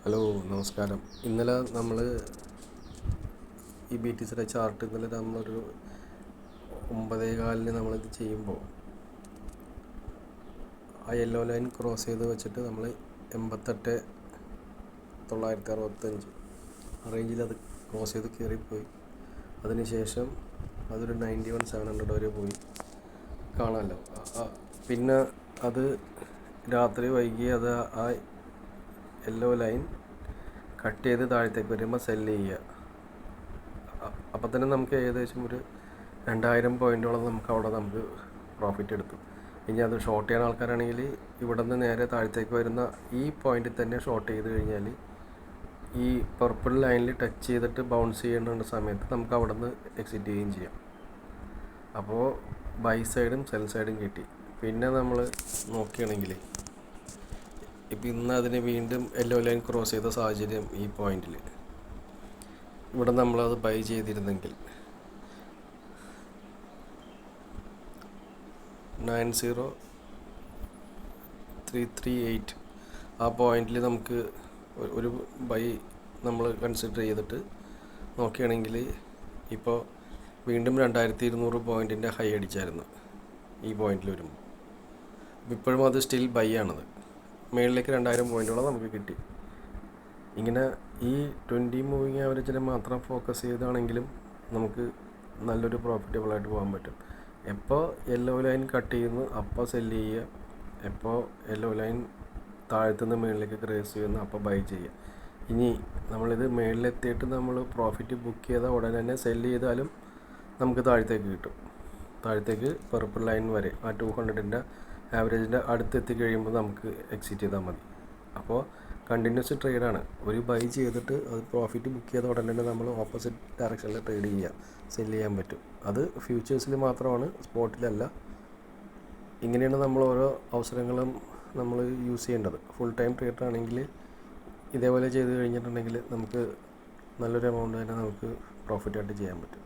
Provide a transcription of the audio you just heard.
Hello, നമസ്കാരം. ഇന്നലെ നമ്മൾ ഈ BTCയുടെ ചാർട്ട് ഇന്നലെ നമ്മളൊരു 9:15 നമ്മളിത് ചെയ്യുമ്പോൾ ആ യെല്ലോ ലൈൻ ക്രോസ് ചെയ്ത് വെച്ചിട്ട് നമ്മൾ 88,965 ആ റേഞ്ചിൽ അത് ക്രോസ് ചെയ്ത് കയറിപ്പോയി. അതിനുശേഷം അതൊരു 91,700 വരെ പോയി, കാണാമല്ലോ. പിന്നെ അത് രാത്രി വൈകി അത് ആ യെല്ലോ ലൈൻ കട്ട് ചെയ്ത് താഴത്തേക്ക് വരുമ്പോൾ സെല്ല് ചെയ്യുക. അപ്പോൾ തന്നെ നമുക്ക് ഏകദേശം ഒരു 2000 പോയിൻറ്റോളം നമുക്ക് പ്രോഫിറ്റ് എടുത്തു. ഇനി അത് ഷോർട്ട് ചെയ്യുന്ന ആൾക്കാരാണെങ്കിൽ ഇവിടെ നിന്ന് നേരെ താഴത്തേക്ക് വരുന്ന ഈ പോയിന്റിൽ തന്നെ ഷോർട്ട് ചെയ്ത് കഴിഞ്ഞാൽ ഈ പർപ്പിൾ ലൈനിൽ ടച്ച് ചെയ്തിട്ട് ബൗൺസ് ചെയ്യുന്ന സമയത്ത് നമുക്ക് അവിടെ നിന്ന് എക്സിറ്റ് ചെയ്യുകയും ചെയ്യാം. അപ്പോൾ ബൈ സൈഡും സെൽ സൈഡും കിട്ടി. പിന്നെ നമ്മൾ നോക്കുകയാണെങ്കിൽ ഇപ്പം ഇന്ന് അതിന് വീണ്ടും യെല്ലോ ലൈൻ ക്രോസ് ചെയ്ത സാഹചര്യം ഈ പോയിന്റിൽ ഇവിടെ നമ്മളത് ബൈ ചെയ്തിരുന്നെങ്കിൽ 90338 ആ പോയിന്റിൽ നമുക്ക് ഒരു ബൈ നമ്മൾ കൺസിഡർ ചെയ്തിട്ട് നോക്കുകയാണെങ്കിൽ ഇപ്പോൾ വീണ്ടും 2200 പോയിൻറ്റിൻ്റെ ഹൈ അടിച്ചായിരുന്നു ഈ പോയിന്റിൽ വരുമ്പോൾ. ഇപ്പോഴും അത് സ്റ്റിൽ ബൈ ആണത്. മേളിലേക്ക് 2000 പോയിൻറ്റോളം നമുക്ക് കിട്ടി. ഇങ്ങനെ ഈ 20 മൂവിങ് ആവറേജിനെ മാത്രം ഫോക്കസ് ചെയ്താണെങ്കിലും നമുക്ക് നല്ലൊരു പ്രോഫിറ്റബിളായിട്ട് പോകാൻ പറ്റും. എപ്പോൾ യെല്ലോ ലൈൻ കട്ട് ചെയ്യുന്നു അപ്പോൾ സെല്ല് ചെയ്യുക, എപ്പോൾ യെല്ലോ ലൈൻ താഴത്തുനിന്ന് മേളിലേക്ക് ക്രേസ് ചെയ്യുന്നു അപ്പോൾ ബൈ ചെയ്യുക. ഇനി നമ്മളിത് മേളിലെത്തിയിട്ട് നമ്മൾ പ്രോഫിറ്റ് ബുക്ക് ചെയ്താൽ ഉടനെ തന്നെ സെല്ല് ചെയ്താലും നമുക്ക് താഴത്തേക്ക് കിട്ടും. താഴത്തേക്ക് പർപ്പിൾ ലൈൻ വരെ ആ 200ൻ്റെ ആവറേജിൻ്റെ അടുത്തെത്തി കഴിയുമ്പോൾ നമുക്ക് എക്സിറ്റ് ചെയ്താൽ മതി. അപ്പോൾ കണ്ടിന്യൂസ് ട്രേഡാണ്. ഒരു ബൈ ചെയ്തിട്ട് അത് പ്രോഫിറ്റ് ബുക്ക് ചെയ്ത ഉടനെ തന്നെ നമ്മൾ ഓപ്പോസിറ്റ് ഡയറക്ഷനിൽ ട്രേഡ് ചെയ്യുക, സെല്ല് ചെയ്യാൻ പറ്റും. അത് ഫ്യൂച്ചേഴ്സിൽ മാത്രമാണ്, സ്പോട്ടിലല്ല. ഇങ്ങനെയാണ് നമ്മൾ ഓരോ അവസരങ്ങളും നമ്മൾ യൂസ് ചെയ്യേണ്ടത്. ഫുൾ ടൈം ട്രേഡർ ആണെങ്കിൽ ഇതേപോലെ ചെയ്ത് കഴിഞ്ഞിട്ടുണ്ടെങ്കിൽ നമുക്ക് നല്ലൊരു എമൗണ്ട് തന്നെ നമുക്ക് പ്രോഫിറ്റായിട്ട് ചെയ്യാൻ പറ്റും.